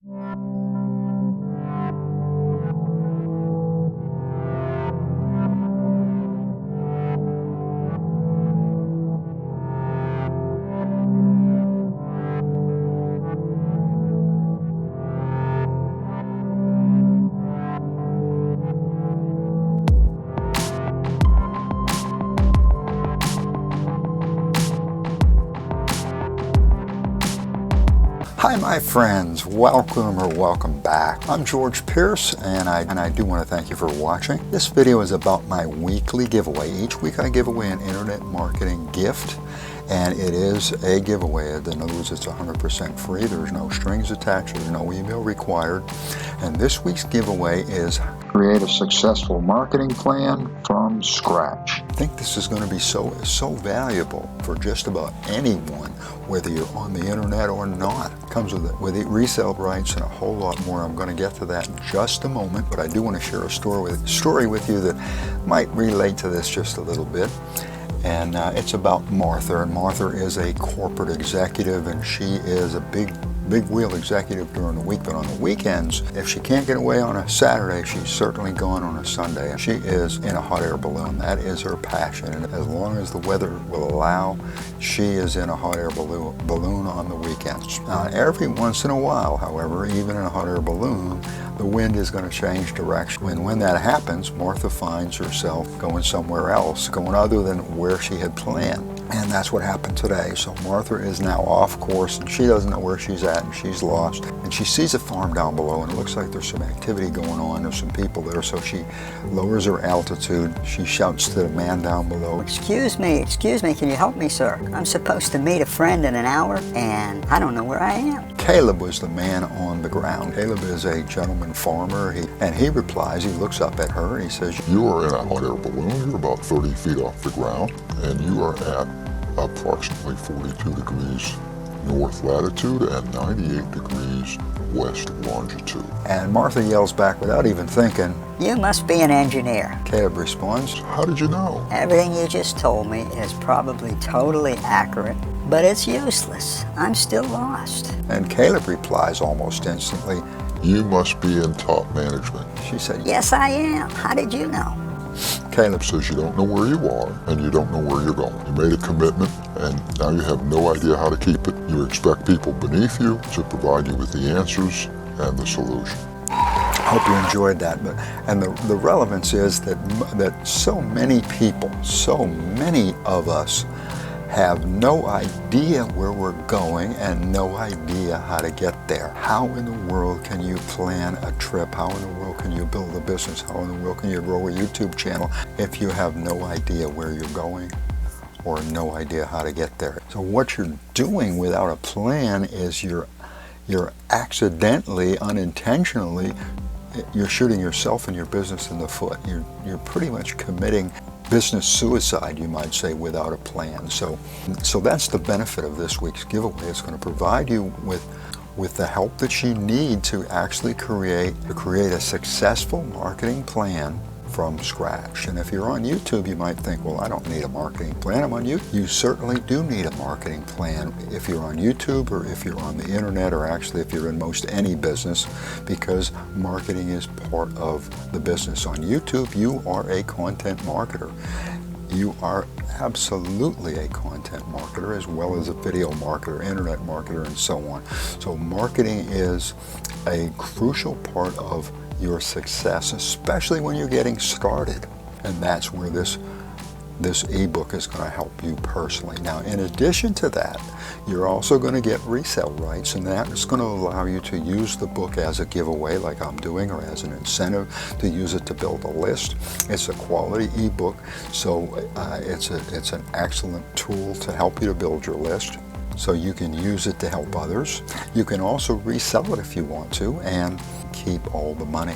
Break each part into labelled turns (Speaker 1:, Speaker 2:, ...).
Speaker 1: Hi my friends, welcome back. I'm George Pierce and I do want to thank you for watching. This video is about my weekly giveaway. Each week I give away an internet marketing gift, and it is a giveaway. In other words, it's 100% free. There's no strings attached, there's no email required. And this week's giveaway is create a successful marketing plan from scratch. I think this is going to be so valuable for just about anyone, whether you're on the internet or not. It comes with resale rights and a whole lot more. I'm going to get to that in just a moment, but I do want to share a story with you that might relate to this just a little bit. And it's about Martha, and Martha is a corporate executive, and she is a big wheel executive during the week, but on the weekends, if she can't get away on a Saturday, she's certainly gone on a Sunday. And she is in a hot air balloon. That is her passion, and as long as the weather will allow, she is in a hot air balloon on the weekends. Now, every once in a while, however, even in a hot air balloon, the wind is going to change direction. And when that happens, Martha finds herself going somewhere else, going other than where she had planned. And that's what happened today. So Martha is now off course, and she doesn't know where she's at, and she's lost. And she sees a farm down below, and it looks like there's some activity going on. There's some people there, so she lowers her altitude. She shouts to the man down below.
Speaker 2: Excuse me, can you help me, sir? I'm supposed to meet a friend in an hour, and I don't know where I am.
Speaker 1: Caleb was the man on the ground. Caleb is a gentleman farmer, and he replies, he looks up at her, and he says,
Speaker 3: "You are in a hot air balloon. You're about 30 feet off the ground, and you are at approximately 42 degrees north latitude and 98 degrees west longitude."
Speaker 1: And Martha yells back without even thinking,
Speaker 2: "You must be an engineer."
Speaker 1: Caleb responds,
Speaker 3: "How did you know?"
Speaker 2: "Everything you just told me is probably totally accurate, but it's useless. I'm still lost."
Speaker 1: And Caleb replies almost instantly,
Speaker 3: "You must be in top management."
Speaker 1: She said,
Speaker 2: "Yes, I am. How did you know?"
Speaker 3: Caleb says, "You don't know where you are, and you don't know where you're going. You made a commitment, and now you have no idea how to keep it. You expect people beneath you to provide you with the answers and the solution."
Speaker 1: Hope you enjoyed that. And the relevance is that so many people, so many of us have no idea where we're going and no idea how to get there. How in the world can you plan a trip? How in the world can you build a business? How in the world can you grow a YouTube channel if you have no idea where you're going or no idea how to get there? So what you're doing without a plan is you're accidentally, unintentionally, you're shooting yourself and your business in the foot. You're pretty much committing business suicide, you might say, without a plan. So that's the benefit of this week's giveaway. It's going to provide you with the help that you need to actually create a successful marketing plan from scratch. And if you're on YouTube, you might think, well, I don't need a marketing plan. I'm on YouTube. You certainly do need a marketing plan if you're on YouTube, or if you're on the internet, or actually if you're in most any business, because marketing is part of the business. On YouTube, you are a content marketer. You are absolutely a content marketer, as well as a video marketer, internet marketer, and so on. So marketing is a crucial part of your success, especially when you're getting started. And that's where this ebook is going to help you personally. Now, in addition to that, you're also going to get resale rights, and that is going to allow you to use the book as a giveaway like I'm doing, or as an incentive to use it to build a list. It's a quality ebook, so it's an excellent tool to help you to build your list. So you can use it to help others. You can also resell it if you want to and keep all the money.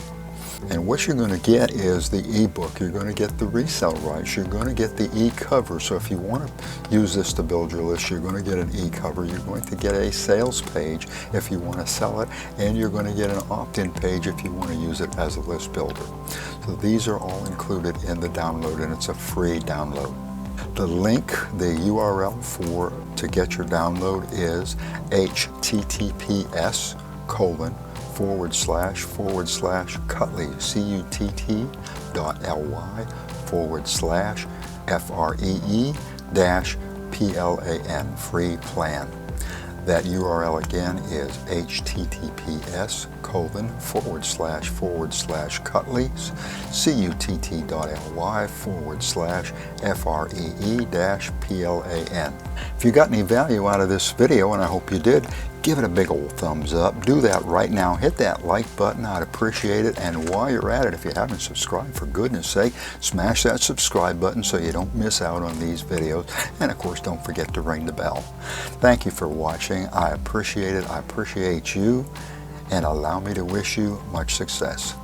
Speaker 1: And what you're going to get is the ebook. You're going to get the resale rights. You're going to get the e-cover. So if you want to use this to build your list, you're going to get an e-cover. You're going to get a sales page if you want to sell it, and you're going to get an opt-in page if you want to use it as a list builder. So these are all included in the download, and it's a free download. The link, the URL to get your download is https:// //Cutley, CUTT.ly/FREE-PLAN, free plan. That URL again is https://Cutley's, CUTT.ly/FREE-PLAN. If you got any value out of this video, and I hope you did, give it a big old thumbs up. Do that right now. Hit that like button. I'd appreciate it. And while you're at it, if you haven't subscribed, for goodness sake, smash that subscribe button so you don't miss out on these videos. And of course, don't forget to ring the bell. Thank you for watching. I appreciate it. I appreciate you. And allow me to wish you much success.